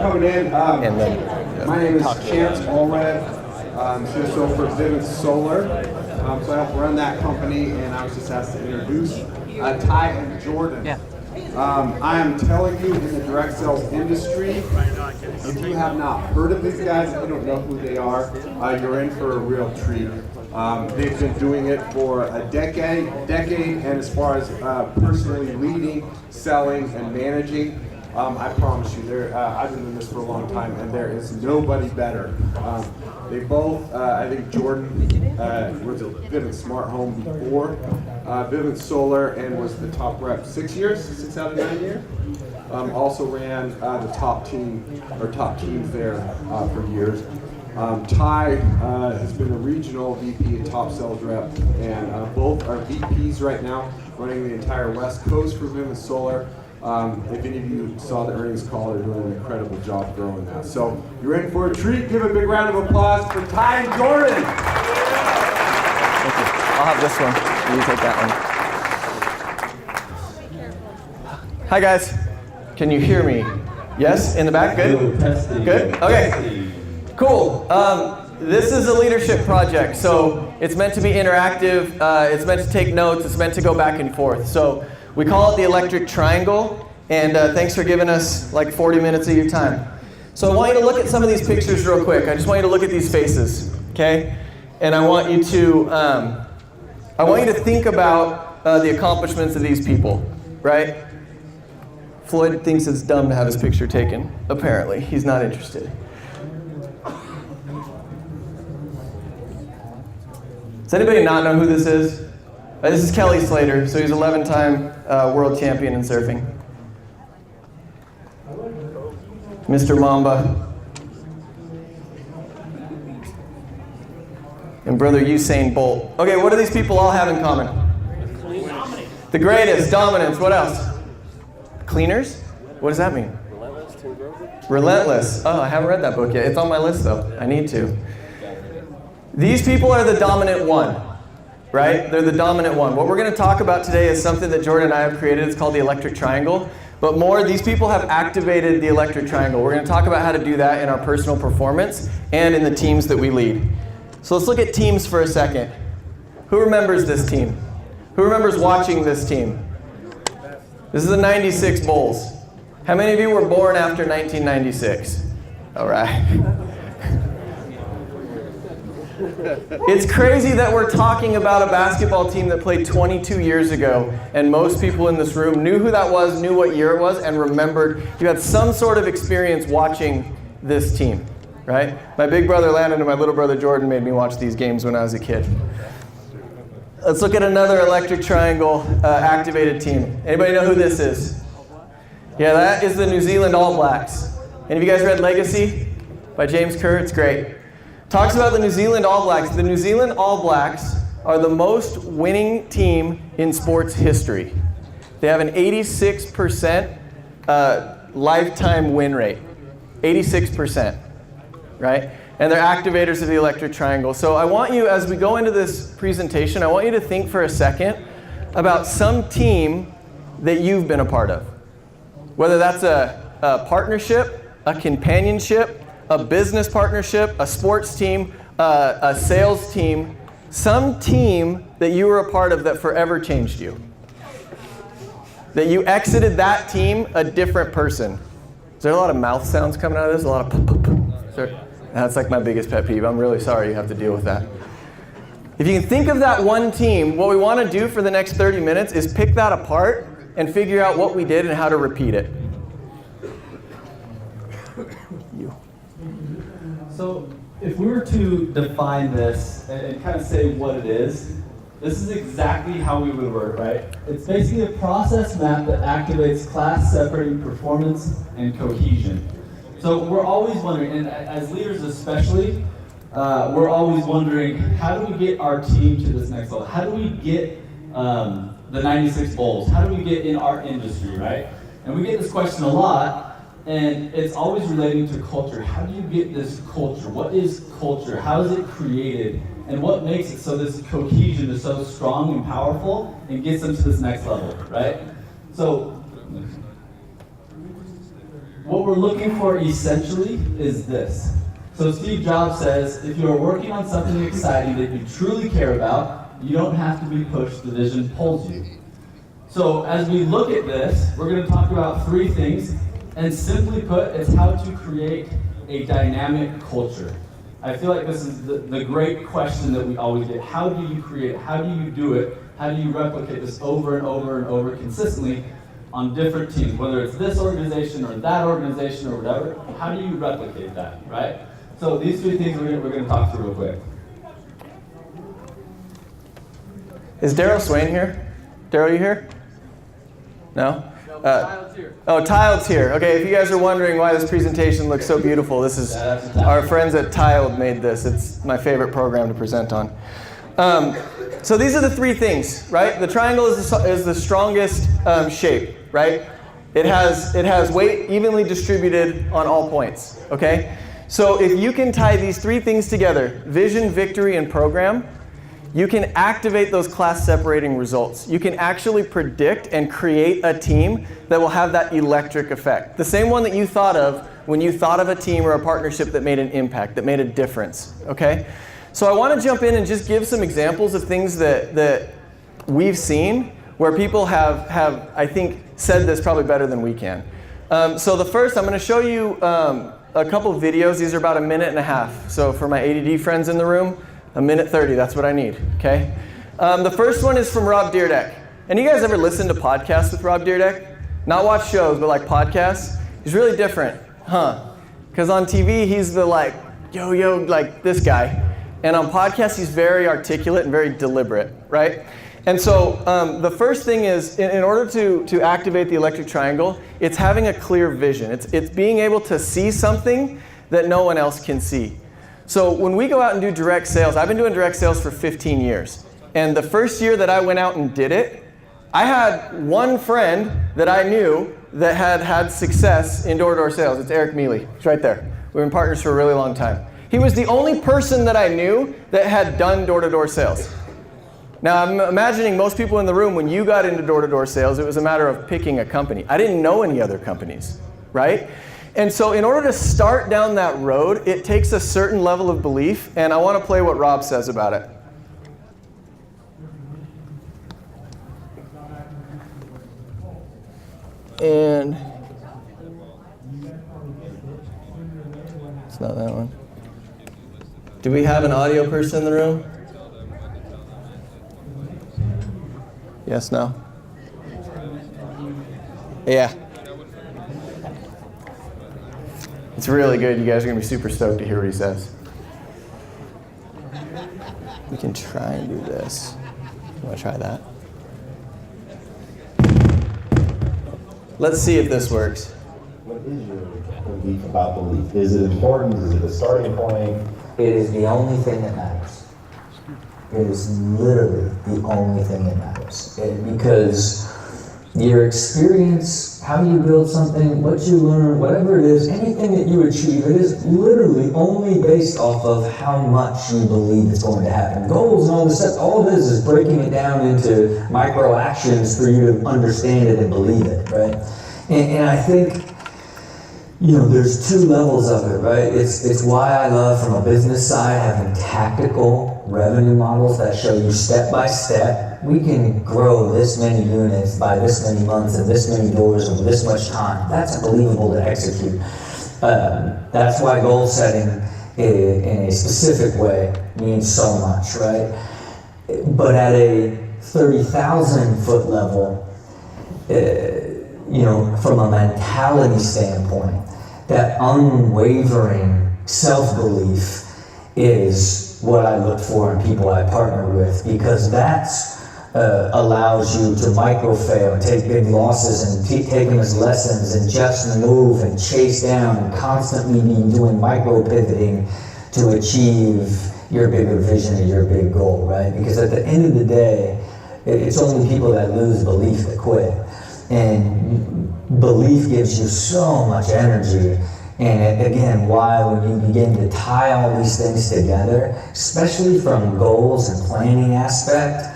coming in. And then My name is Chance Allred, CSO for Vivint Solar. So I help run that company, and I was just asked to introduce Ty and Jordan. Yeah. I am telling you, in the direct sales industry, if you have not heard of these guys, if you don't know who they are, you're in for a real treat. They've been doing it for a decade, and as far as personally leading, selling, and managing, I promise you, I've been doing this for a long time, and there is nobody better. They both, I think Jordan was a Vivint Smart Home before Vivint Solar, and was the top rep 6 years, 6 out of 9 years. Also ran the top teams there for years. Ty has been a regional VP and top sales rep, and both are VPs right now, running the entire West Coast for Vivint Solar. If any of you saw the earnings call, they're doing an incredible job growing that. So you're in for a treat. Give a big round of applause for Ty and Jordan. Thank you. I'll have this one. You take that one. Hi guys. Can you hear me? Yes? In the back? Good? Good? Okay. Cool. This is a leadership project, so it's meant to be interactive. It's meant to take notes. It's meant to go back and forth. So we call it the electric triangle, and thanks for giving us like 40 minutes of your time. So I want you to look at some of these pictures real quick. I just want you to look at these faces, okay? And I want you to think about the accomplishments of these people, right? Floyd thinks it's dumb to have his picture taken. Apparently, he's not interested. Does anybody not know who this is? This is Kelly Slater, so he's 11-time world champion in surfing. Mr. Mamba. And brother Usain Bolt. Okay, what do these people all have in common? The greatest, dominance, what else? Cleaners? What does that mean? Relentless. Oh, I haven't read that book yet. It's on my list though. I need to. These people are the dominant one. Right? They're the dominant one. What we're going to talk about today is something that Jordan and I have created. It's called the electric triangle. But more, these people have activated the electric triangle. We're going to talk about how to do that in our personal performance and in the teams that we lead. So let's look at teams for a second. Who remembers this team? Who remembers watching this team? This is the 96 Bulls. How many of you were born after 1996? All right. It's crazy that we're talking about a basketball team that played 22 years ago, and most people in this room knew who that was, knew what year it was, and remembered. You had some sort of experience watching this team, right? My big brother Landon and my little brother Jordan made me watch these games when I was a kid. Let's look at another electric triangle activated team. Anybody know who this is? Yeah, that is the New Zealand All Blacks. Any of you guys read Legacy by James Kerr? It's great. Talks about the New Zealand All Blacks. The New Zealand All Blacks are the most winning team in sports history. They have an 86% lifetime win rate. 86%, right? And they're activators of the electric triangle. So I want you, as we go into this presentation, I want you to think for a second about some team that you've been a part of. Whether that's a partnership, a companionship, a business partnership, a sports team, a sales team, some team that you were a part of that forever changed you. That you exited that team a different person. Is there a lot of mouth sounds coming out of this? A lot of That's like my biggest pet peeve. I'm really sorry you have to deal with that. If you can think of that one team, what we want to do for the next 30 minutes is pick that apart and figure out what we did and how to repeat it. So if we were to define this and kind of say what it is, this is exactly how we would work, right? It's basically a process map that activates class-separating performance and cohesion. So we're always wondering, and as leaders especially, we're always wondering, how do we get our team to this next level? How do we get the 96 Bulls? How do we get in our industry, right? And we get this question a lot. And it's always relating to culture. How do you get this culture? What is culture? How is it created? And what makes it so this cohesion is so strong and powerful and gets them to this next level, right? So what we're looking for essentially is this. So Steve Jobs says, if you're working on something exciting that you truly care about, you don't have to be pushed, the vision pulls you. So as we look at this, we're going to talk about 3 things, and simply put, it's how to create a dynamic culture. I feel like this is the great question that we always get. How do you create it? How do you do it? How do you replicate this over and over and over consistently on different teams, whether it's this organization or that organization or whatever? How do you replicate that, right? So these 3 things we're going to talk through real quick. Is Daryl Swain here? Daryl, you here? No? Tyled's here. Oh, Tyled's here. Okay, if you guys are wondering why this presentation looks so beautiful, this is our friends at Tiled made this. It's my favorite program to present on. So these are the 3 things, right? The triangle is the strongest shape, right? It has weight evenly distributed on all points, okay? So if you can tie these 3 things together, vision, victory, and program, you can activate those class-separating results. You can actually predict and create a team that will have that electric effect. The same one that you thought of when you thought of a team or a partnership that made an impact, that made a difference, okay? So I want to jump in and just give some examples of things that we've seen where people have, I think, said this probably better than we can. So the first, I'm going to show you a couple of videos. These are about 1.5 minutes. So for my ADD friends in the room, 1:30, that's what I need, okay? The first one is from Rob Dyrdek. And you guys ever listen to podcasts with Rob Dyrdek? Not watch shows, but like podcasts? He's really different, huh? Because on TV, he's the like, yo, like this guy. And on podcasts, he's very articulate and very deliberate, right? And so the first thing is, in order to activate the electric triangle, it's having a clear vision. It's being able to see something that no one else can see. So when we go out and do direct sales, I've been doing direct sales for 15 years. And the first year that I went out and did it, I had one friend that I knew that had success in door-to-door sales. It's Eric Mealy. He's right there. We've been partners for a really long time. He was the only person that I knew that had done door-to-door sales. Now, I'm imagining most people in the room, when you got into door-to-door sales, it was a matter of picking a company. I didn't know any other companies, right? And so in order to start down that road, it takes a certain level of belief, and I want to play what Rob says about it. And it's not that one. Do we have an audio person in the room? Yes, no? Yeah. It's really good. You guys are going to be super stoked to hear what he says. We can try and do this. You want to try that? Let's see if this works. What is your belief about belief? Is it important? Is it a starting point? It is the only thing that matters. It is literally the only thing that matters. Because your experience, how you build something, what you learn, whatever it is, anything that you achieve, it is literally only based off of how much you believe it's going to happen. Goals and all this stuff, all it is breaking it down into micro actions for you to understand it and believe it, right? And I think, you know, there's 2 levels of it, right? It's why I love, from a business side, having tactical revenue models that show you step by step. We can grow this many units by this many months and this many doors over this much time. That's believable to execute. That's why goal setting in a specific way means so much, right? But at a 30,000 foot level, you know, from a mentality standpoint, that unwavering self-belief is what I look for in people I partner with, because that's allows you to micro-fail and take big losses and take them as lessons and just move and chase down and constantly be doing micro-pivoting to achieve your bigger vision or your big goal, right? Because at the end of the day, it's only people that lose belief that quit. And belief gives you so much energy. And again, why when you begin to tie all these things together, especially from goals and planning aspect,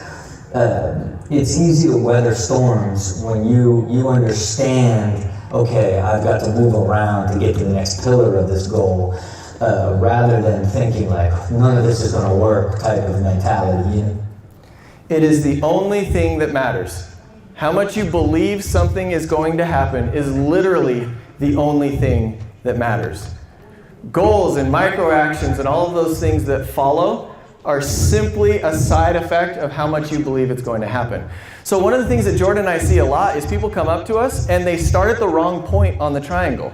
it's easy to weather storms when you understand okay, I've got to move around to get to the next pillar of this goal, rather than thinking like, none of this is going to work type of mentality. You know? It is the only thing that matters. How much you believe something is going to happen is literally the only thing that matters. Goals and micro actions and all of those things that follow are simply a side effect of how much you believe it's going to happen. So one of the things that Jordan and I see a lot is people come up to us and they start at the wrong point on the triangle.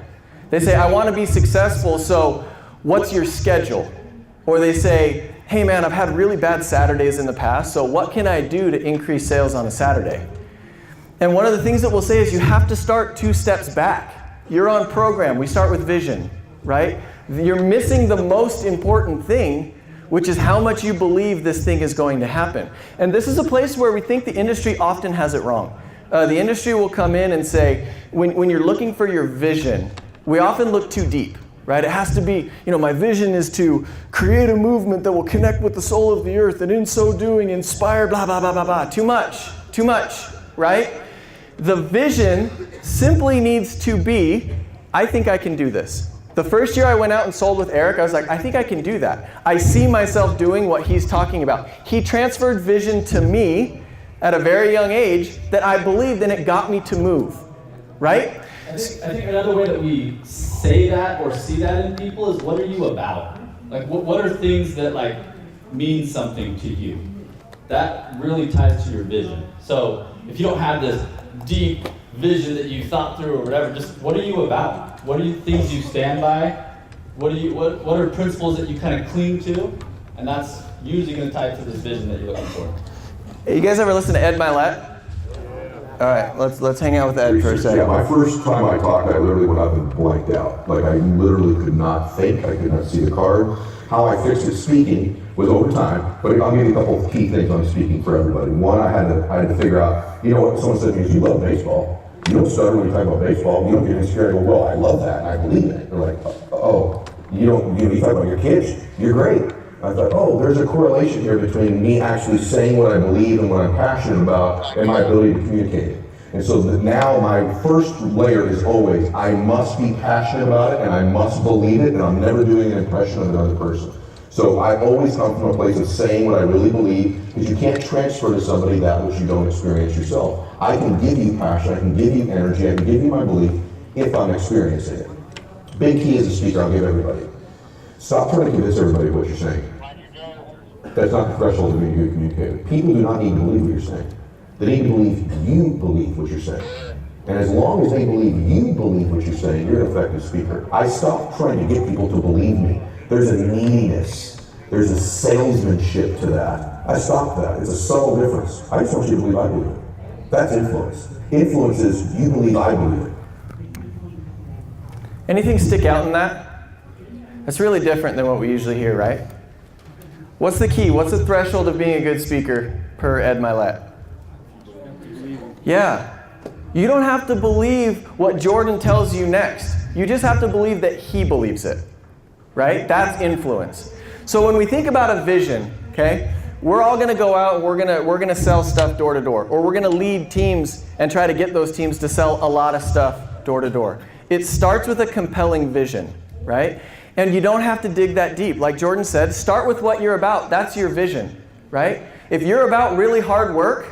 They say, I want to be successful, so what's your schedule? Or they say, hey man, I've had really bad Saturdays in the past, so what can I do to increase sales on a Saturday? And one of the things that we'll say is you have to start 2 steps back. You're on program, we start with vision, right? You're missing the most important thing, which is how much you believe this thing is going to happen. And this is a place where we think the industry often has it wrong. The industry will come in and say, when you're looking for your vision, we often look too deep, right? It has to be, my vision is to create a movement that will connect with the soul of the earth, and in so doing inspire blah, blah, blah, blah, blah. Too much, right? The vision simply needs to be, I think I can do this. The first year I went out and sold with Eric, I was like, I think I can do that. I see myself doing what he's talking about. He transferred vision to me at a very young age that I believed, and it got me to move, right? I think another way that we say that or see that in people is, what are you about? Like, what are things that like mean something to you? That really ties to your vision. So if you don't have this deep vision that you thought through or whatever, just what are you about? What are things you stand by? What are principles that you kind of cling to? And that's usually going to tie to this vision that you're looking for. You guys ever listen to Ed Milet? All right, let's hang out with Ed for a second. Yeah, my first time I talked, I literally went up and blanked out. Like, I literally could not think. I could not see the card. How I fixed it speaking was over time, but I'll give you a couple of key things on speaking for everybody. One, I had to figure out, what someone said to me is, you love baseball. You don't stutter when you talk about baseball. You don't get scared. I go, well, I love that, and I believe in it. They're like, oh, you talk about your kids. You're great. I thought, oh, there's a correlation here between me actually saying what I believe and what I'm passionate about and my ability to communicate it. And so now my first layer is always, I must be passionate about it and I must believe it, and I'm never doing an impression of another person. So I always come from a place of saying what I really believe, because you can't transfer to somebody that which you don't experience yourself. I can give you passion, I can give you energy, I can give you my belief if I'm experiencing it. Big key as a speaker, I'll give everybody. Stop trying to convince everybody what you're saying. That's not the threshold to being a good communicator. People do not need to believe what you're saying. They need to believe you believe what you're saying. And as long as they believe you believe what you're saying, you're an effective speaker. I stopped trying to get people to believe me. There's a neediness. There's a salesmanship to that. I stopped that. It's a subtle difference. I just want you to believe I believe it. That's influence. Influence is you believe I believe it. Anything stick out in that? That's really different than what we usually hear, right? What's the key? What's the threshold of being a good speaker per Ed Milet? Yeah. You don't have to believe what Jordan tells you next. You just have to believe that he believes it, right? That's influence. So when we think about a vision, okay, we're all going to go out and we're going to sell stuff door to door, or we're going to lead teams and try to get those teams to sell a lot of stuff door to door. It starts with a compelling vision, right? And you don't have to dig that deep. Like Jordan said, start with what you're about. That's your vision, right? If you're about really hard work,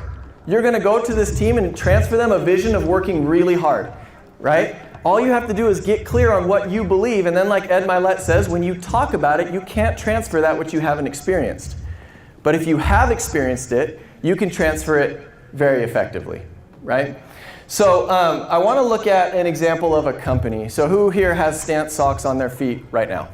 you're going to go to this team and transfer them a vision of working really hard, right? All you have to do is get clear on what you believe, and then like Ed Milet says, when you talk about it, you can't transfer that which you haven't experienced. But if you have experienced it, you can transfer it very effectively, right? So I want to look at an example of a company. So who here has Stance socks on their feet right now?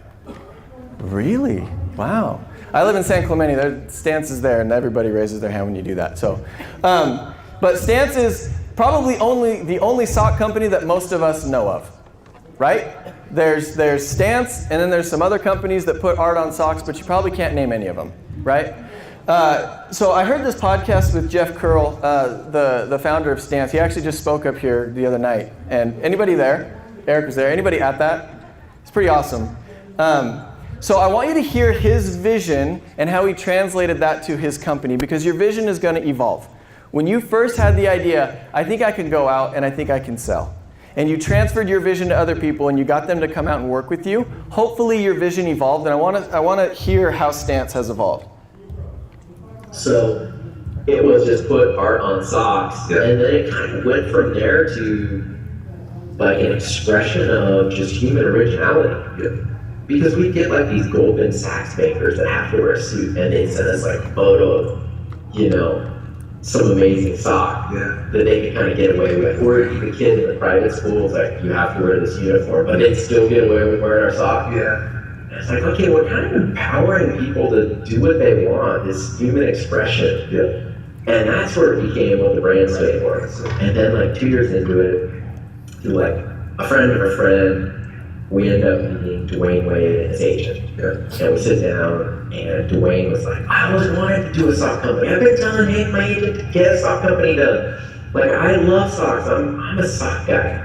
Really? Wow. I live in San Clemente. Stance is there, and everybody raises their hand when you do that. So, but Stance is probably the only sock company that most of us know of, right? There's Stance, and then there's some other companies that put art on socks, but you probably can't name any of them, right? So I heard this podcast with Jeff Curl, the founder of Stance. He actually just spoke up here the other night. And anybody there? Eric was there. Anybody at that? It's pretty awesome. So I want you to hear his vision and how he translated that to his company, because your vision is going to evolve. When you first had the idea, I think I can go out and I think I can sell. and you transferred your vision to other people and you got them to come out and work with you, hopefully your vision evolved, and I want to hear how Stance has evolved. So it was just put art on socks, and then it kind of went from there to like an expression of just human originality. Because we get like these Goldman Sachs bankers that have to wear a suit, and they send us like a photo of, you know, some amazing sock that they can kind of get away with. Or the kid in the private schools, like, you have to wear this uniform, but they still get away with wearing our sock. And it's like, okay, we're kind of empowering people to do what they want, this human expression. And that's where it became what the brand stood for. And then like 2 years into it, through like a friend of a friend, we end up meeting Dwayne Wade and his agent. And we sit down, and Dwayne was like, I always wanted to do a sock company. I've been telling my agent to get a sock company done. Like, I love socks. I'm a sock guy.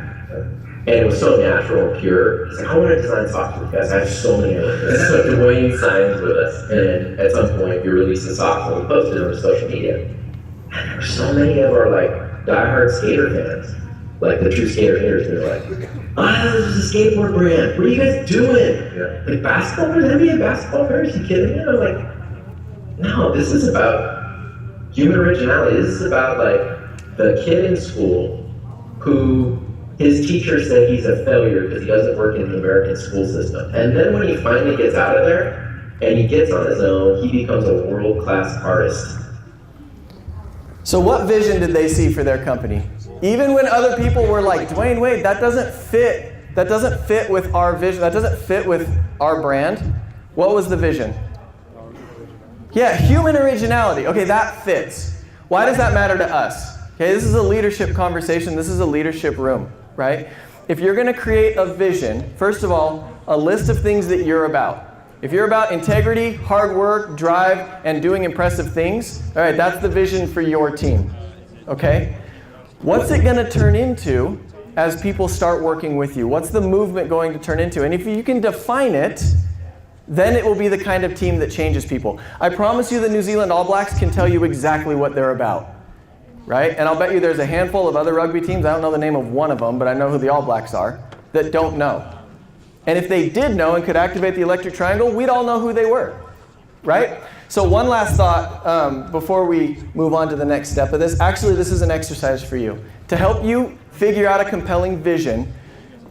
And it was so natural and pure. He's like, I want to design socks for you guys. I have so many of them. So Dwayne signs with us, and at some point we released the socks and we posted them on social media. And there were so many of our like diehard skater fans, like the true skater haters, they were like, this is a skateboard brand. What are you guys doing? Like basketball players? NBA basketball players? Are you kidding me? And I was like, no, this is about human originality. This is about like the kid in school who his teacher said he's a failure because he doesn't work in the American school system. And then when he finally gets out of there and he gets on his own, he becomes a world-class artist. So what vision did they see for their company? Even when other people were like, Dwayne Wade, that doesn't fit with our vision, that doesn't fit with our brand. What was the vision? Yeah, human originality. Okay, that fits. Why does that matter to us? Okay, this is a leadership conversation. This is a leadership room, right? If you're going to create a vision, first of all, a list of things that you're about. If you're about integrity, hard work, drive, and doing impressive things, all right, that's the vision for your team, okay? What's it going to turn into as people start working with you? What's the movement going to turn into? And if you can define it, then it will be the kind of team that changes people. I promise you the New Zealand All Blacks can tell you exactly what they're about, right? And I'll bet you there's a handful of other rugby teams, I don't know the name of one of them, but I know who the All Blacks are, that don't know. And if they did know and could activate the electric triangle, we'd all know who they were, right? So one last thought before we move on to the next step of this. Actually, this is an exercise for you. To help you figure out a compelling vision,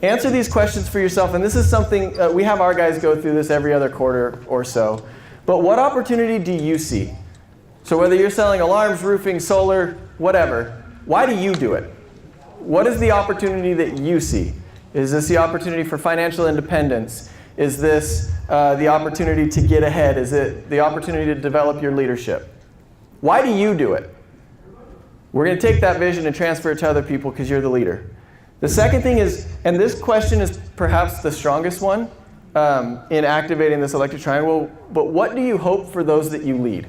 answer these questions for yourself. And this is something, we have our guys go through this every other quarter or so. But what opportunity do you see? So whether you're selling alarms, roofing, solar, whatever, why do you do it? What is the opportunity that you see? Is this the opportunity for financial independence? Is this the opportunity to get ahead? Is it the opportunity to develop your leadership? Why do you do it? We're going to take that vision and transfer it to other people because you're the leader. The second thing is, and this question is perhaps the strongest one in activating this electric triangle, but what do you hope for those that you lead?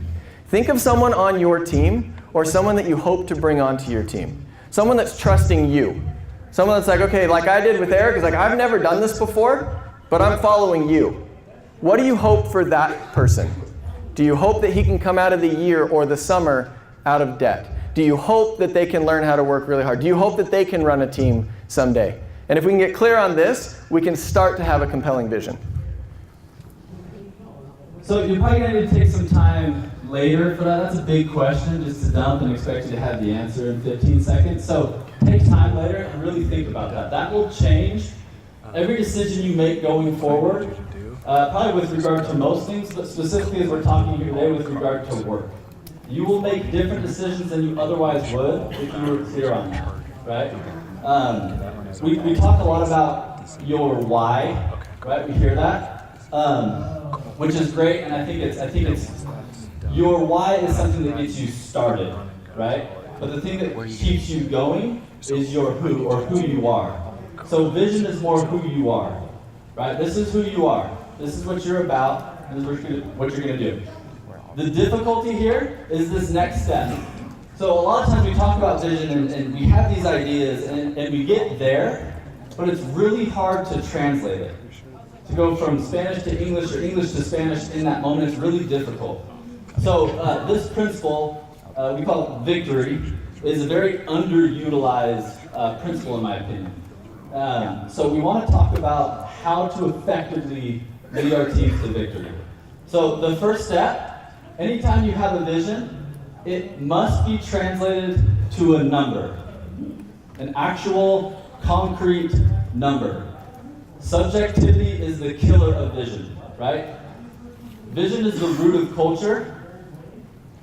Think of someone on your team or someone that you hope to bring onto your team. Someone that's trusting you. Someone that's like, okay, like I did with Eric, is like, I've never done this before, but I'm following you. What do you hope for that person? Do you hope that he can come out of the year or the summer out of debt? Do you hope that they can learn how to work really hard? Do you hope that they can run a team someday? And if we can get clear on this, we can start to have a compelling vision. So you're probably going to need to take some time later for that. That's a big question, just to dump and expect you to have the answer in 15 seconds. So take time later and really think about that. That will change every decision you make going forward, probably with regard to most things, but specifically as we're talking here today with regard to work. You will make different decisions than you otherwise would if you were clear on that, right? We talk a lot about your why, right? We hear that, which is great, and I think it's your why is something that gets you started, right? But the thing that keeps you going is your who, or who you are. So vision is more who you are, right? This is who you are. This is what you're about. This is what you're going to do. The difficulty here is this next step. So a lot of times we talk about vision and we have these ideas and we get there, but it's really hard to translate it. To go from Spanish to English or English to Spanish in that moment is really difficult. So this principle, we call it victory, is a very underutilized principle in my opinion. So we want to talk about how to effectively lead our teams to victory. So the first step, anytime you have a vision, it must be translated to a number, an actual concrete number. Subjectivity is the killer of vision, right? Vision is the root of culture,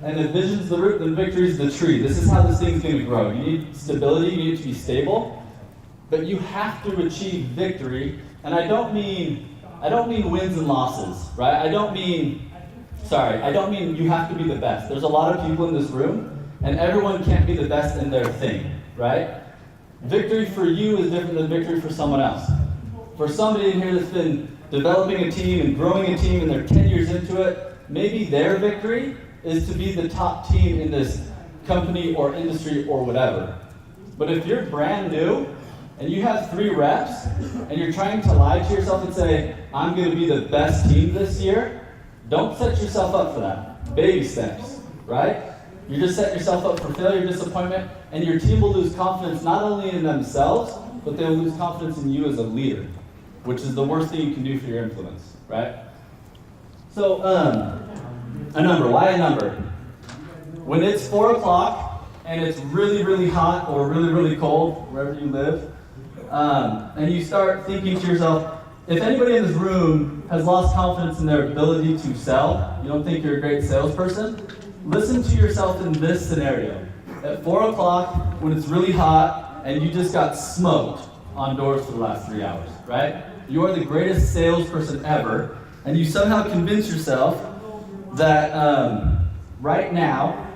and if vision's the root, then victory is the tree. This is how this thing's going to grow. You need stability, you need it to be stable, but you have to achieve victory. And I don't mean wins and losses, right? I don't mean you have to be the best. There's a lot of people in this room, and everyone can't be the best in their thing, right? Victory for you is different than victory for someone else. For somebody in here that's been developing a team and growing a team and they're 10 years into it, maybe their victory is to be the top team in this company or industry or whatever. But if you're brand new and you have 3 reps and you're trying to lie to yourself and say, I'm going to be the best team this year, don't set yourself up for that. Baby steps, right? You just set yourself up for failure, disappointment, and your team will lose confidence not only in themselves, but they'll lose confidence in you as a leader, which is the worst thing you can do for your influence, right? So, a number. Why a number? When it's 4 o'clock and it's really, really hot or really, really cold, wherever you live, and you start thinking to yourself, if anybody in this room has lost confidence in their ability to sell, you don't think you're a great salesperson, listen to yourself in this scenario. At 4 o'clock, when it's really hot, and you just got smoked on doors for the last 3 hours, right? You are the greatest salesperson ever, and you somehow convince yourself that right now,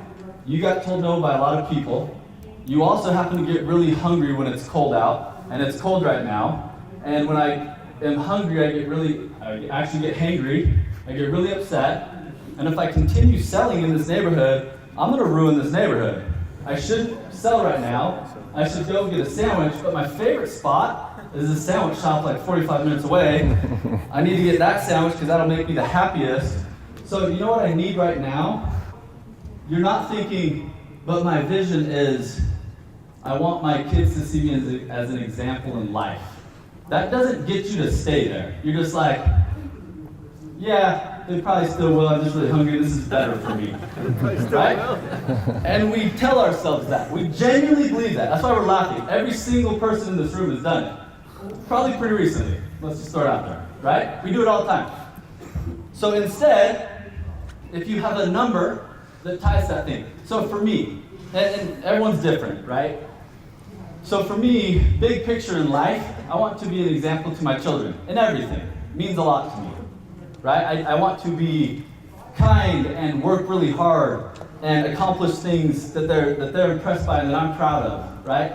you got told no by a lot of people. You also happen to get really hungry when it's cold out, and it's cold right now. And when I am hungry, I actually get hangry, I get really upset, and if I continue selling in this neighborhood, I'm gonna ruin this neighborhood. I shouldn't sell right now. I should go get a sandwich, but my favorite spot is a sandwich shop like 45 minutes away. I need to get that sandwich because that'll make me the happiest. So you know what I need right now? You're not thinking, but my vision is, I want my kids to see me as an example in life. That doesn't get you to stay there. You're just like, yeah, they probably still will, I'm just really hungry, this is better for me. Right? And we tell ourselves that. We genuinely believe that. That's why we're laughing. Every single person in this room has done it. Probably pretty recently. Let's just start out there. Right? We do it all the time. So instead, if you have a number that ties that thing. So for me, and everyone's different, right? So for me, big picture in life, I want to be an example to my children in everything. It means a lot to me. Right? I want to be kind and work really hard and accomplish things that they're impressed by and that I'm proud of, right?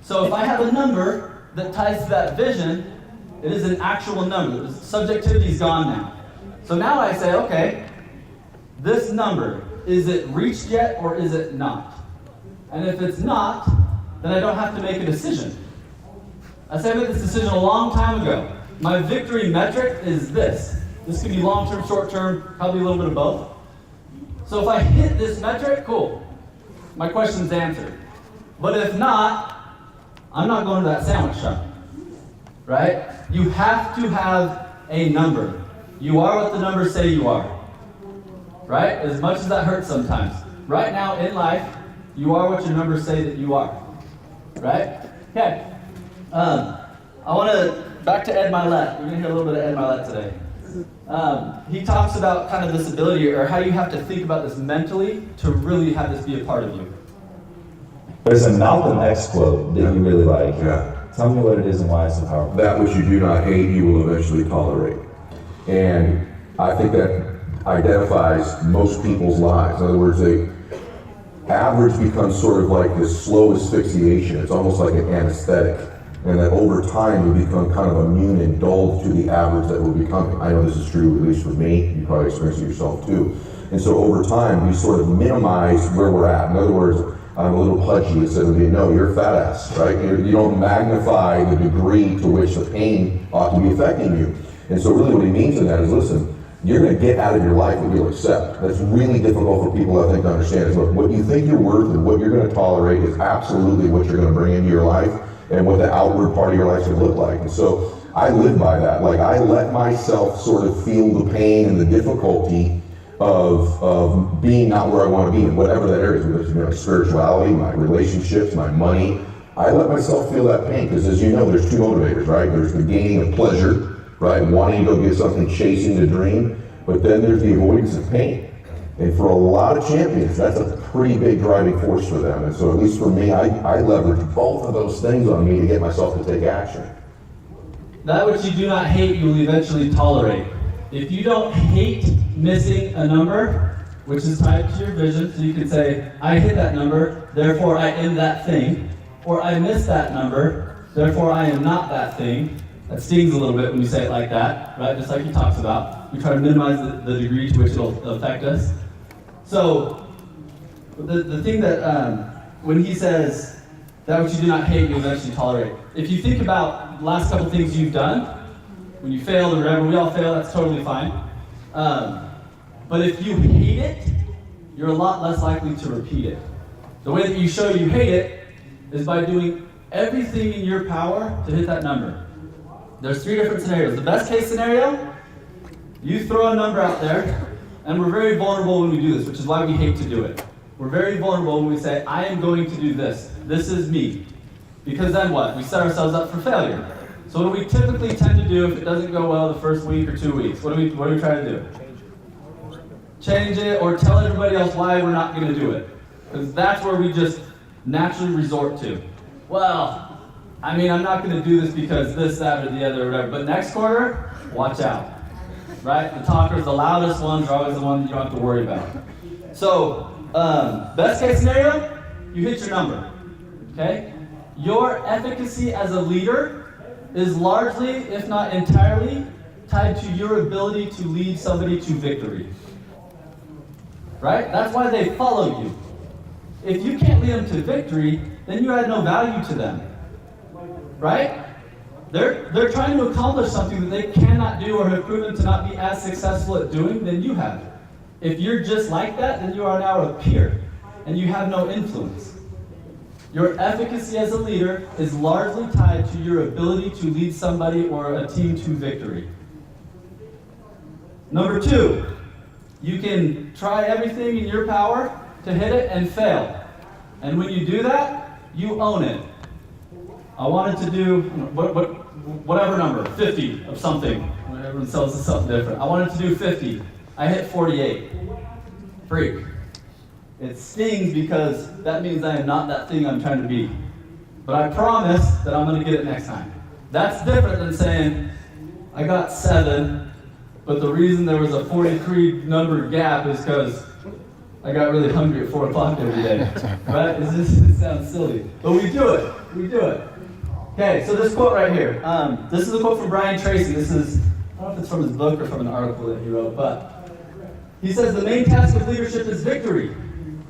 So if I have a number that ties to that vision, it is an actual number. The subjectivity is gone now. So now I say, okay, this number, is it reached yet or is it not? And if it's not, then I don't have to make a decision. I said I made this decision a long time ago. My victory metric is this. This could be long-term, short-term, probably a little bit of both. So if I hit this metric, cool. My question's answered. But if not, I'm not going to that sandwich shop. Right? You have to have a number. You are what the numbers say you are. Right? As much as that hurts sometimes. Right now in life, you are what your numbers say that you are. Right? Okay. I want to, back to Ed Milet. We're going to hear a little bit of Ed Milet today. He talks about kind of this ability, or how you have to think about this mentally to really have this be a part of you. There's a Malcolm X quote that you really like. Yeah. Tell me what it is and why it's so powerful. That which you do not hate, you will eventually tolerate. And I think that identifies most people's lives. In other words, average becomes sort of like this slow asphyxiation. It's almost like an anesthetic. And that over time you become kind of immune and dulled to the average that we're becoming. I know this is true, at least for me. You probably experience it yourself too. And so over time, we sort of minimize where we're at. In other words, I'm a little pudgy instead of being, no, you're a fat ass, right? You don't magnify the degree to which the pain ought to be affecting you. And so really what he means in that is, listen, you're going to get out of your life what you'll accept. That's really difficult for people, I think, to understand. Is, look, what you think you're worth and what you're going to tolerate is absolutely what you're going to bring into your life. and what the outward part of your life should look like. And so I live by that. Like, I let myself sort of feel the pain and the difficulty of being not where I want to be in whatever that area is, whether it's my spirituality, my relationships, my money. I let myself feel that pain because, as you know, there's two motivators, right? There's the gaining of pleasure, right? Wanting to go get something, chasing the dream, but then there's the avoidance of pain. And for a lot of champions, that's a pretty big driving force for them. And so at least for me, I leverage both of those things on me to get myself to take action. That which you do not hate, you will eventually tolerate. If you don't hate missing a number, which is tied to your vision, so you can say, I hit that number, therefore I am that thing, or I missed that number, therefore I am not that thing. That stings a little bit when you say it like that, right? Just like he talks about. We try to minimize the degree to which it'll affect us. So, the thing that, when he says, that which you do not hate, you eventually tolerate. If you think about the last couple things you've done, when you failed or whatever, we all fail, that's totally fine. But if you hate it, you're a lot less likely to repeat it. The way that you show you hate it is by doing everything in your power to hit that number. There's 3 different scenarios. The best case scenario, you throw a number out there, and we're very vulnerable when we do this, which is why we hate to do it. We're very vulnerable when we say, I am going to do this. This is me. Because then what? We set ourselves up for failure. So what do we typically tend to do if it doesn't go well the first week or 2 weeks? What do we try to do? Change it or tell everybody else why we're not going to do it. Because that's where we just naturally resort to. Well, I mean, I'm not going to do this because this, that, or the other, or whatever. But next quarter, watch out. Right? The talkers, the loudest ones are always the ones you don't have to worry about. So, best case scenario, you hit your number. Okay? Your efficacy as a leader is largely, if not entirely, tied to your ability to lead somebody to victory. Right? That's why they follow you. If you can't lead them to victory, then you add no value to them. Right? They're trying to accomplish something that they cannot do or have proven to not be as successful at doing than you have. If you're just like that, then you are now a peer, and you have no influence. Your efficacy as a leader is largely tied to your ability to lead somebody or a team to victory. Number 2, you can try everything in your power to hit it and fail. And when you do that, you own it. I wanted to do whatever number, 50 of something. Everyone sells us something different. I wanted to do 50. I hit 48. Freak. It stings because that means I am not that thing I'm trying to be. But I promise that I'm going to get it next time. That's different than saying, I got 7, but the reason there was a 43 number gap is because I got really hungry at 4 o'clock every day. Right? It sounds silly. But we do it. We do it. Okay, so this quote right here. This is a quote from Brian Tracy. This is, I don't know if it's from his book or from an article that he wrote, but he says the main task of leadership is victory.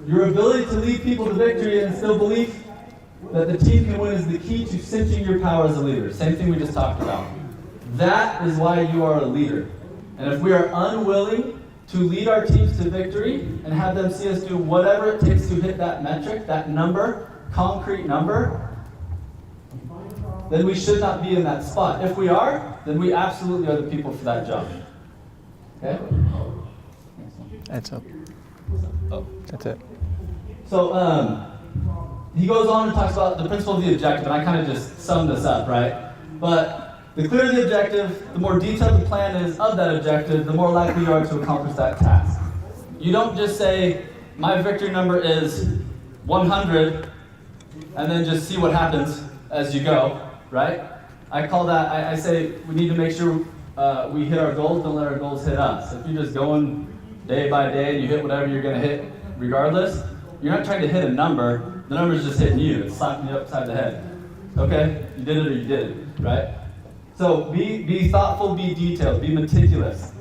Your ability to lead people to victory and instill belief that the team can win is the key to cinching your power as a leader. Same thing we just talked about. That is why you are a leader. And if we are unwilling to lead our teams to victory and have them see us do whatever it takes to hit that metric, that number, concrete number, then we should not be in that spot. If we are, then we absolutely are the people for that job. Okay? That's up. Oh, that's it. So he goes on and talks about the principle of the objective, and I kind of just summed this up, right? But the clearer the objective, the more detailed the plan is of that objective, the more likely you are to accomplish that task. You don't just say, my victory number is 100, and then just see what happens as you go, right? I call that, I say we need to make sure we hit our goals, don't let our goals hit us. If you're just going day by day and you hit whatever you're going to hit regardless, you're not trying to hit a number, the number's just hitting you, it's slapping you upside the head. Okay? You did it or you didn't, right? So be thoughtful, be detailed, be meticulous.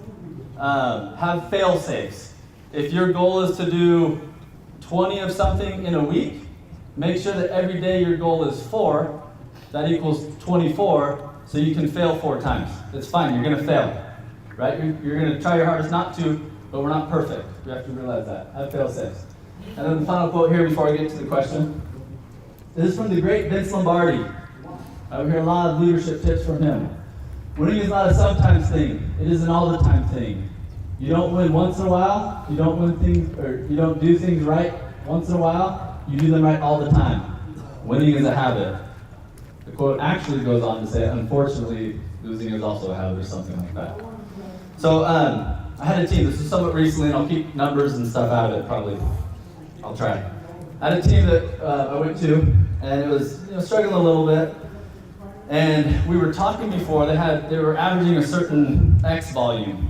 Have fail-safes. If your goal is to do 20 of something in a week, make sure that every day your goal is 4, that equals 24, so you can fail 4 times. It's fine, you're gonna fail, right? You're gonna try your hardest not to, but we're not perfect. We have to realize that. Have fail-safes. And then the final quote here before I get to the question. This is from the great Vince Lombardi. I hear a lot of leadership tips from him. Winning is not a sometimes thing. It is an all the time thing. You don't win once in a while. You don't win things, or you don't do things right once in a while. You do them right all the time. Winning is a habit. The quote actually goes on to say, unfortunately, losing is also a habit, or something like that. So I had a team. This was somewhat recently, and I'll keep numbers and stuff out of it. Probably, I'll try. I had a team that I went to, and it was struggling a little bit. And we were talking before. They were averaging a certain X volume.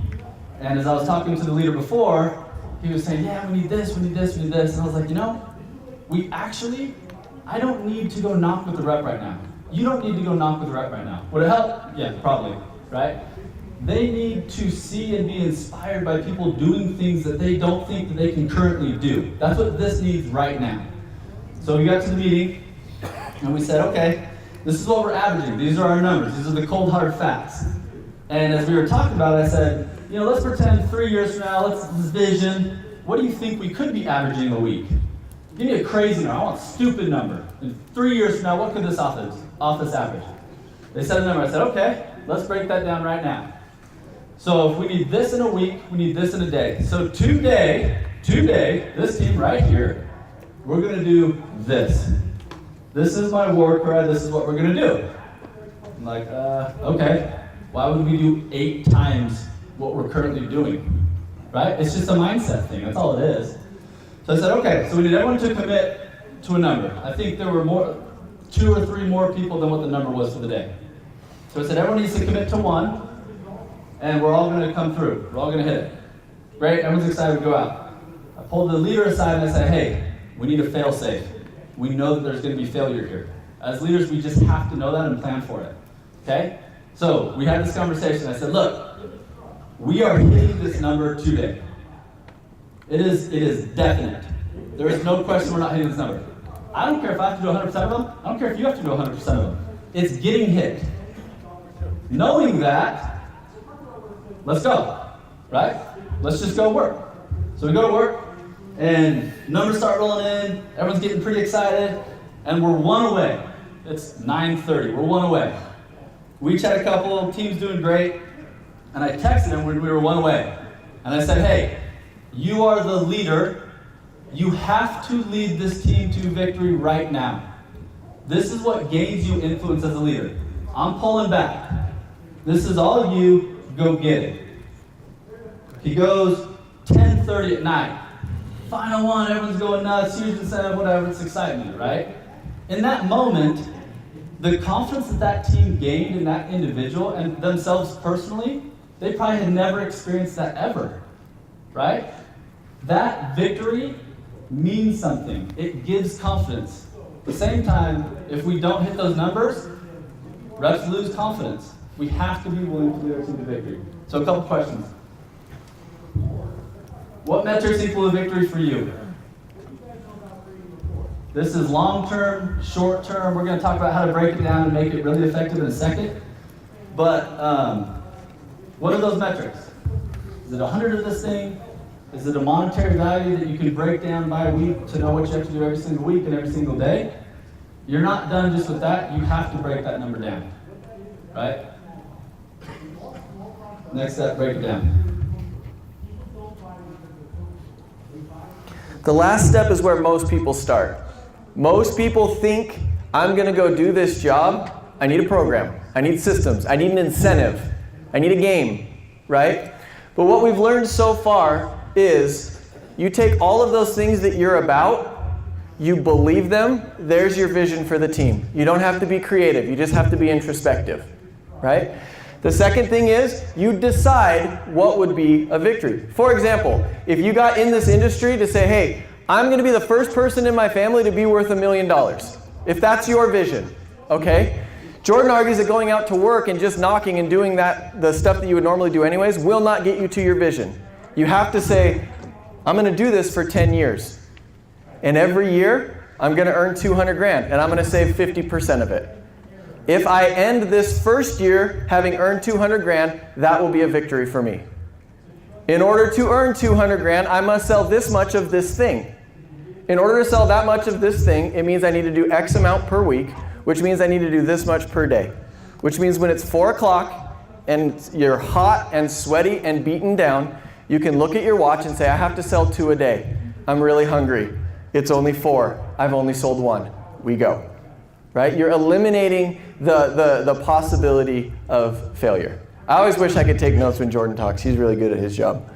And as I was talking to the leader before, he was saying, yeah, we need this, we need this, we need this. And I was like, I don't need to go knock with the rep right now. You don't need to go knock with the rep right now. Would it help? Yeah, probably, right? They need to see and be inspired by people doing things that they don't think that they can currently do. That's what this needs right now. So we got to the meeting, and we said, okay, this is what we're averaging. These are our numbers. These are the cold, hard facts. And as we were talking about it, I said, let's pretend 3 years from now, let's vision. What do you think we could be averaging a week? Give me a crazy number. I want a stupid number. In 3 years from now, what could this office average? They said a number. I said, okay, let's break that down right now. So if we need this in a week, we need this in a day. So today, this team right here, we're going to do this. This is my war cry. This is what we're going to do. I'm like, okay. Why would we do 8 times what we're currently doing? Right? It's just a mindset thing. That's all it is. So I said, okay, so we need everyone to commit to a number. I think there were 2 or 3 more people than what the number was for the day. So I said, everyone needs to commit to 1, and we're all going to come through. We're all going to hit it. Great, everyone's excited to go out. I pulled the leader aside and I said, hey, we need a fail-safe. We know that there's going to be failure here. As leaders, we just have to know that and plan for it. Okay? So we had this conversation. I said, look, we are hitting this number today. It is definite. There is no question we're not hitting this number. I don't care if I have to do 100% of them. I don't care if you have to do 100% of them. It's getting hit. Knowing that, let's go, right? Let's just go work. So we go to work, and numbers start rolling in. Everyone's getting pretty excited, and we're 1 away. It's 9:30. We're 1 away. We each had a couple, team's doing great, and I texted him when we were 1 away. And I said, hey, you are the leader. You have to lead this team to victory right now. This is what gains you influence as a leader. I'm pulling back. This is all you. Go get it. He goes 10:30 at night. Final one, everyone's going nuts, huge incentive, whatever, it's excitement, right? In that moment, the confidence that team gained in that individual and themselves personally, they probably had never experienced that ever, right? That victory means something. It gives confidence. At the same time, if we don't hit those numbers, reps lose confidence. We have to be willing to lead our team to victory. So a couple questions. What metrics equal a victory for you? This is long-term, short-term. We're going to talk about how to break it down and make it really effective in a second. But what are those metrics? Is it 100 of this thing? Is it a monetary value that you can break down by week to know what you have to do every single week and every single day? You're not done just with that. You have to break that number down, right? Next step, break it down. The last step is where most people start. Most people think, I'm going to go do this job. I need a program. I need systems. I need an incentive. I need a game, right? But what we've learned so far is you take all of those things that you're about, you believe them, there's your vision for the team. You don't have to be creative. You just have to be introspective, right? The second thing is you decide what would be a victory. For example, if you got in this industry to say, hey, I'm going to be the first person in my family to be worth $1 million. If that's your vision, okay? Jordan argues that going out to work and just knocking and doing the stuff that you would normally do anyways, will not get you to your vision. You have to say, I'm going to do this for 10 years. And every year, I'm going to earn 200 grand, and I'm going to save 50% of it. If I end this first year having earned 200 grand, that will be a victory for me. In order to earn 200 grand, I must sell this much of this thing. In order to sell that much of this thing, it means I need to do X amount per week, which means I need to do this much per day. Which means when it's 4 o'clock and you're hot and sweaty and beaten down, you can look at your watch and say, I have to sell 2 a day. I'm really hungry. It's only 4. I've only sold 1. We go. Right? You're eliminating the possibility of failure. I always wish I could take notes when Jordan talks. He's really good at his job.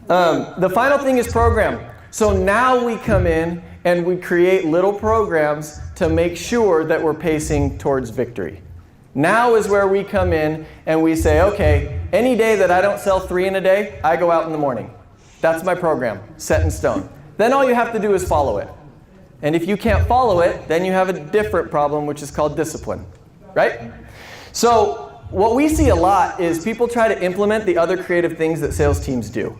The final thing is program. So now we come in and we create little programs to make sure that we're pacing towards victory. Now is where we come in and we say, okay, any day that I don't sell 3 in a day, I go out in the morning. That's my program, set in stone. Then all you have to do is follow it. And if you can't follow it, then you have a different problem, which is called discipline, right? So what we see a lot is people try to implement the other creative things that sales teams do,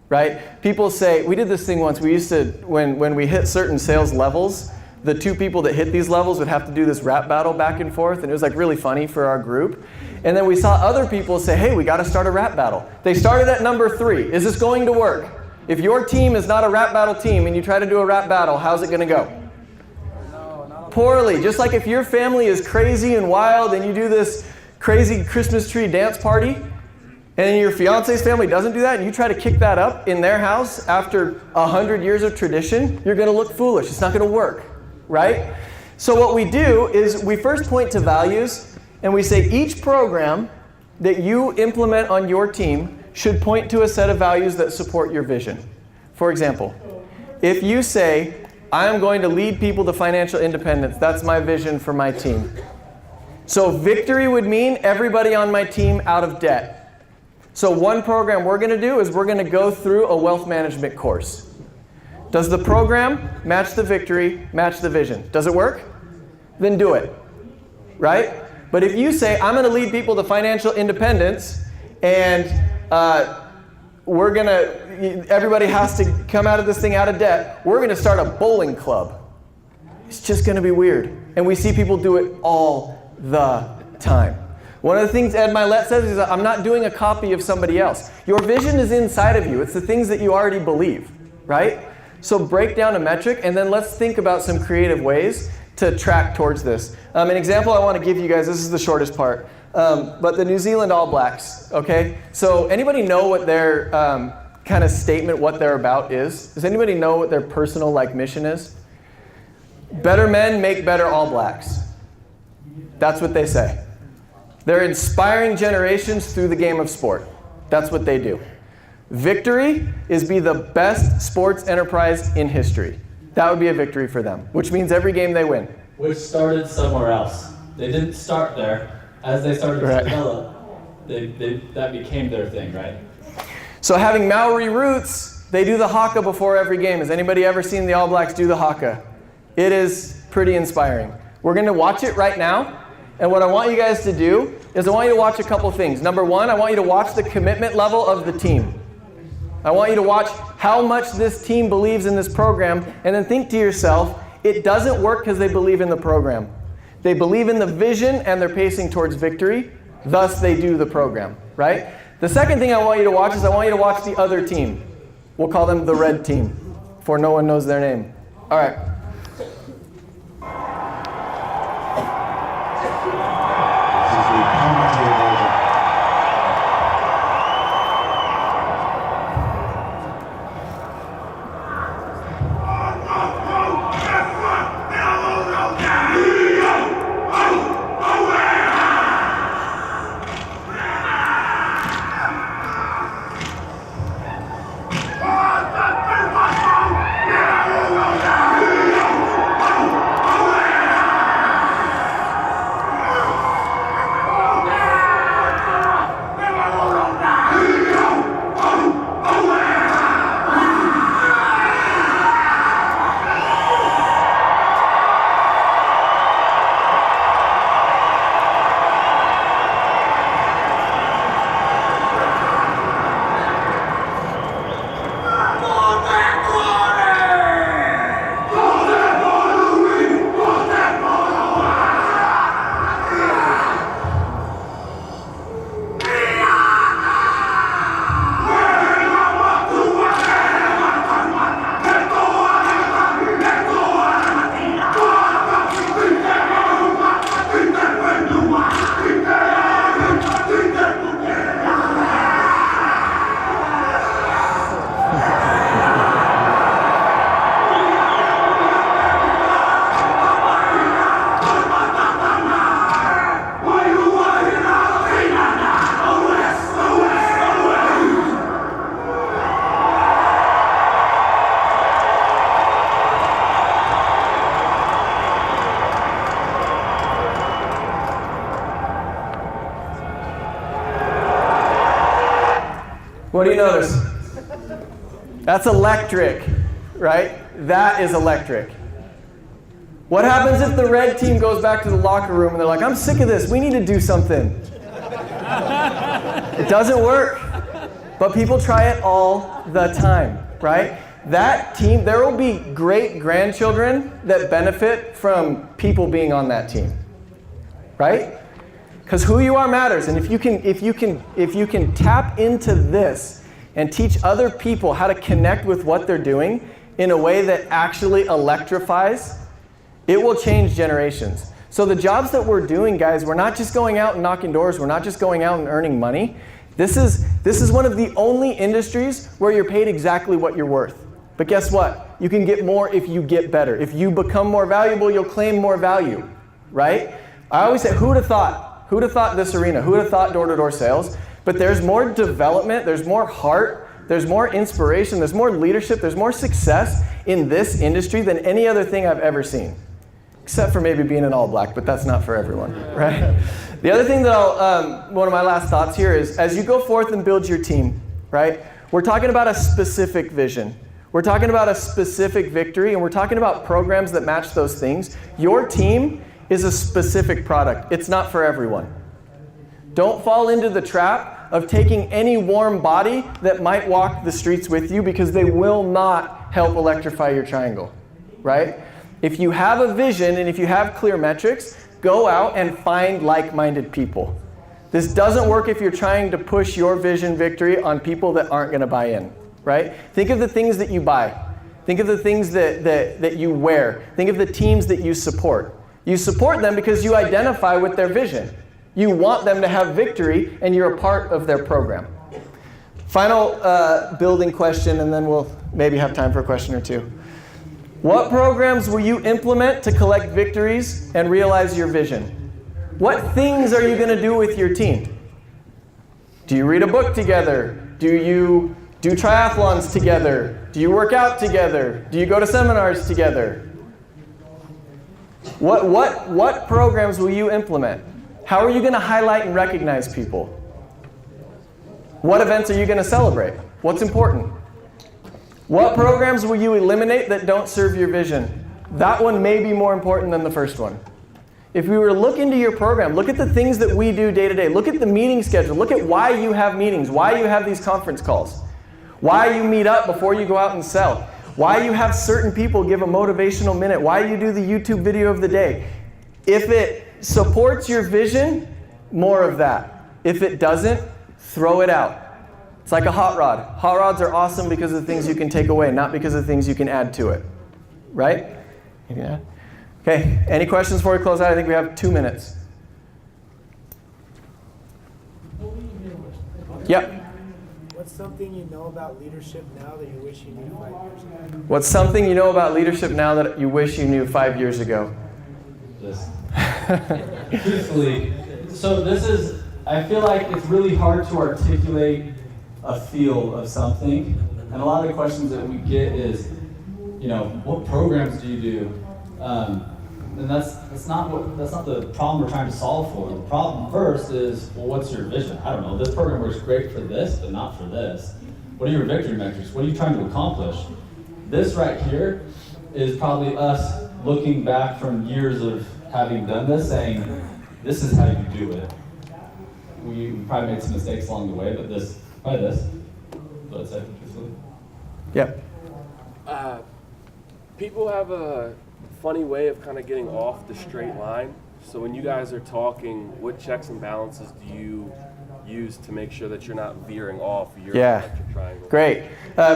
right? People say, we did this thing once, we used to, when we hit certain sales levels, the 2 people that hit these levels would have to do this rap battle back and forth, and it was like really funny for our group. And then we saw other people say, hey, we got to start a rap battle. They started at number 3. Is this going to work? If your team is not a rap battle team and you try to do a rap battle, how's it going to go? Poorly. Just like if your family is crazy and wild and you do this crazy Christmas tree dance party, and your fiance's family doesn't do that, and you try to kick that up in their house after 100 years of tradition, you're going to look foolish. It's not going to work, right? So what we do is we first point to values, and we say each program that you implement on your team should point to a set of values that support your vision. For example, if you say, I am going to lead people to financial independence, that's my vision for my team. So victory would mean everybody on my team out of debt. So one program we're going to do is we're going to go through a wealth management course. Does the program match the victory, match the vision? Does it work? Then do it, right? But if you say, I'm going to lead people to financial independence, and everybody has to come out of this thing out of debt, we're going to start a bowling club. It's just going to be weird. And we see people do it all the time. One of the things Ed Milet says is, I'm not doing a copy of somebody else. Your vision is inside of you. It's the things that you already believe, right? So break down a metric, and then let's think about some creative ways to track towards this. An example I want to give you guys, this is the shortest part, but the New Zealand All Blacks, okay? So anybody know what their kind of statement, what they're about is? Does anybody know what their personal mission is? Better men make better All Blacks. That's what they say. They're inspiring generations through the game of sport. That's what they do. Victory is be the best sports enterprise in history. That would be a victory for them, which means every game they win. Which started somewhere else. They didn't start there. As they started to develop, that became their thing, right? So having Maori roots, they do the haka before every game. Has anybody ever seen the All Blacks do the haka? It is pretty inspiring. We're going to watch it right now. And what I want you guys to do is I want you to watch a couple things. Number one, I want you to watch the commitment level of the team. I want you to watch how much this team believes in this program, and then think to yourself, it doesn't work because they believe in the program. They believe in the vision and they're pacing towards victory, thus they do the program, right? The second thing I want you to watch is I want you to watch the other team. We'll call them the red team, for no one knows their name. All right. What do you notice? That's electric, right? That is electric. What happens if the red team goes back to the locker room and they're like, I'm sick of this, we need to do something? It doesn't work. But people try it all the time, right? That team, there will be great grandchildren that benefit from people being on that team, right? Because who you are matters, and if you can tap into this and teach other people how to connect with what they're doing in a way that actually electrifies, it will change generations. So the jobs that we're doing, guys, we're not just going out and knocking doors, we're not just going out and earning money. This is one of the only industries where you're paid exactly what you're worth. But guess what? You can get more if you get better. If you become more valuable, you'll claim more value, right? I always say, who would have thought? Who would have thought this arena? Who would have thought door-to-door sales? But there's more development, there's more heart, there's more inspiration, there's more leadership, there's more success in this industry than any other thing I've ever seen. Except for maybe being an all black, but that's not for everyone, right? The other thing that one of my last thoughts here is, as you go forth and build your team, right? We're talking about a specific vision. We're talking about a specific victory, and we're talking about programs that match those things. Your team is a specific product. It's not for everyone. Don't fall into the trap of taking any warm body that might walk the streets with you, because they will not help electrify your triangle, right? If you have a vision and if you have clear metrics, go out and find like-minded people. This doesn't work if you're trying to push your vision victory on people that aren't going to buy in, right? Think of the things that you buy. Think of the things that you wear. Think of the teams that you support. You support them because you identify with their vision. You want them to have victory, and you're a part of their program. Final building question, and then we'll maybe have time for a question or two. What programs will you implement to collect victories and realize your vision? What things are you going to do with your team? Do you read a book together? Do you do triathlons together? Do you work out together? Do you go to seminars together? What programs will you implement? How are you going to highlight and recognize people? What events are you going to celebrate? What's important? What programs will you eliminate that don't serve your vision? That one may be more important than the first one. If we were to look into your program, look at the things that we do day to day. Look at the meeting schedule. Look at why you have meetings, why you have these conference calls, why you meet up before you go out and sell, why you have certain people give a motivational minute, why you do the YouTube video of the day. If it supports your vision, more of that. If it doesn't, throw it out. It's like a hot rod. Hot rods are awesome because of the things you can take away, not because of the things you can add to it. Right? Yeah. Okay, any questions before we close out? I think we have 2 minutes. Yep. What's something you know about leadership now that you wish you knew 5 years ago? What's something you know about leadership now that you wish you knew 5 years ago? Truthfully, so this is, I feel like it's really hard to articulate a feel of something, and a lot of the questions that we get is, what programs do you do? And that's not the problem we're trying to solve for. The problem first is, well, what's your vision? I don't know. This program works great for this, but not for this. What are your victory metrics? What are you trying to accomplish? This right here is probably us looking back from years of having done this, saying, this is how you do it. We probably made some mistakes along the way, but this. But it's Yeah. People have a funny way of kind of getting off the straight line. So when you guys are talking, what checks and balances do you use to make sure that you're not veering off your electric triangle? Great.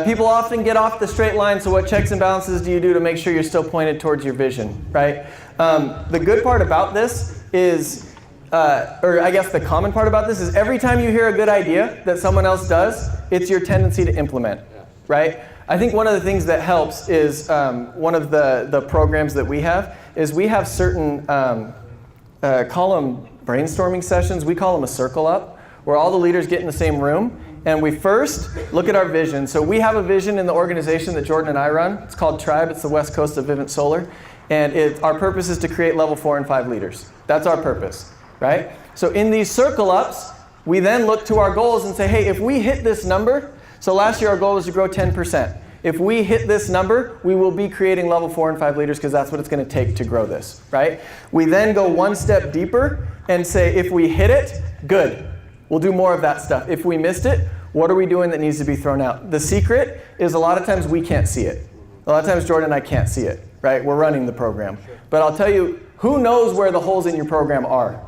People often get off the straight line, so what checks and balances do you do to make sure you're still pointed towards your vision, right? The good part about this is, or I guess the common part about this is, every time you hear a good idea that someone else does, it's your tendency to implement, right? I think one of the things that helps is, one of the programs that we have is we have certain, call them brainstorming sessions, we call them a circle up, where all the leaders get in the same room, and we first look at our vision. So we have a vision in the organization that Jordan and I run. It's called Tribe. It's the Westcoast of Vivint Solar. And our purpose is to create level 4 and 5 leaders. That's our purpose, right? So in these circle ups, We then look to our goals and say, hey, if we hit this number, so last year our goal was to grow 10%. If we hit this number, we will be creating level 4 and 5 leaders because that's what it's going to take to grow this, right? We then go one step deeper and say, if we hit it, good. We'll do more of that stuff. If we missed it, what are we doing that needs to be thrown out? The secret is a lot of times we can't see it. A lot of times Jordan and I can't see it, right? We're running the program. But I'll tell you, who knows where the holes in your program are?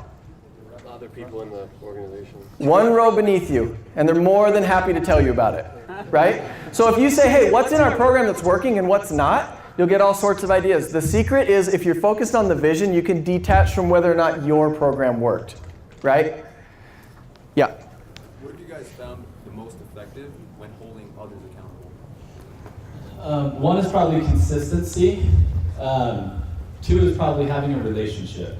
Other people in the organization. One row beneath you, and they're more than happy to tell you about it, right? So if you say, hey, what's in our program that's working and what's not, you'll get all sorts of ideas. The secret is if you're focused on the vision, you can detach from whether or not your program worked, right? Yeah. What have you guys found the most effective when holding others accountable? One is probably consistency. Two is probably having a relationship.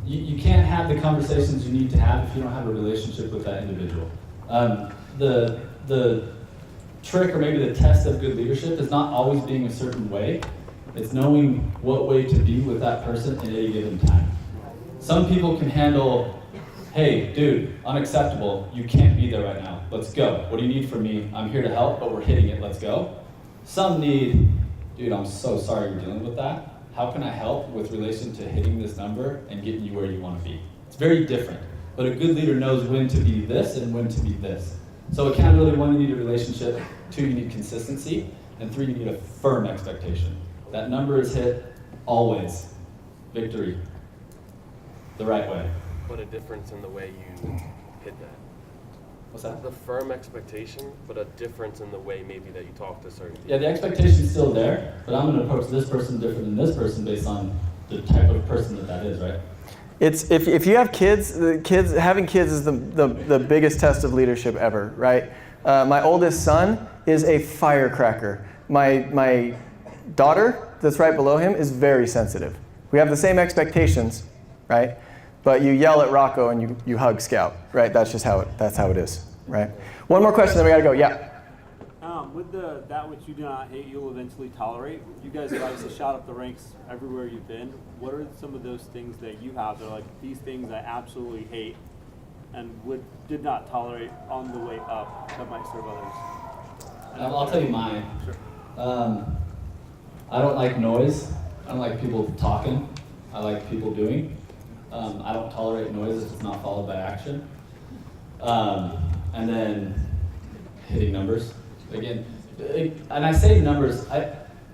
You can't have the conversations you need to have if you don't have a relationship with that individual. The trick or maybe the test of good leadership is not always being a certain way. It's knowing what way to be with that person at any given time. Some people can handle, hey, dude, unacceptable. You can't be there right now. Let's go. What do you need from me? I'm here to help, but we're hitting it. Let's go. Some need, dude, I'm so sorry you're dealing with that. How can I help with relation to hitting this number and getting you where you want to be? It's very different, but a good leader knows when to be this and when to be this. So accountability, 1, you need a relationship, 2, you need consistency, and 3, you need a firm expectation. That number is hit always. Victory. The right way. What a difference in the way you hit that. What's that? The firm expectation, but a difference in the way maybe that you talk to certain people. Yeah, the expectation's still there, but I'm going to approach this person different than this person based on the type of person that is, right? It's if you have kids, having kids is the biggest test of leadership ever, right? My oldest son is a firecracker. My daughter, that's right below him, is very sensitive. We have the same expectations, right? But you yell at Rocco and you hug Scout, right? That's just how it is, right? One more question, then we gotta go. Yeah. With that which you do not hate, you'll eventually tolerate. You guys have obviously shot up the ranks everywhere you've been. What are some of those things that you have that are like, these things I absolutely hate and did not tolerate on the way up that might serve others? I'll tell you mine. Sure. I don't like noise. I don't like people talking. I like people doing. I don't tolerate noise if it's not followed by action. And then hitting numbers. Again, and I say numbers,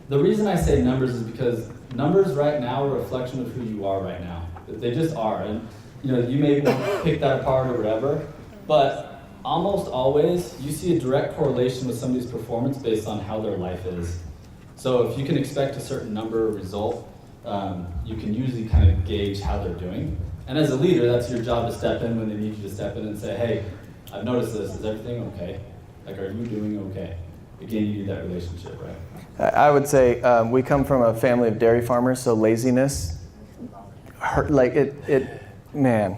the reason I say numbers is because numbers right now are a reflection of who you are right now. They just are. And you may want to pick that apart or whatever, but almost always you see a direct correlation with somebody's performance based on how their life is. So if you can expect a certain number or result, you can usually kind of gauge how they're doing. And as a leader, that's your job to step in when they need you to step in and say, hey, I've noticed this, is everything okay? Like, are you doing okay? Again, you need that relationship, right? I would say we come from a family of dairy farmers, so laziness, man,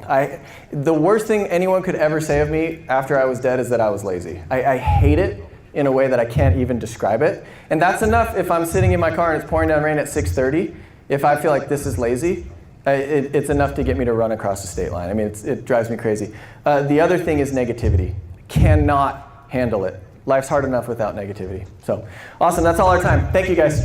the worst thing anyone could ever say of me after I was dead is that I was lazy. I hate it in a way that I can't even describe it. And that's enough if I'm sitting in my car and it's pouring down rain at 6:30, if I feel like this is lazy, it's enough to get me to run across the state line. I mean, it drives me crazy. The other thing is negativity. Cannot handle it. Life's hard enough without negativity. So, awesome, that's all our time. Thank you guys.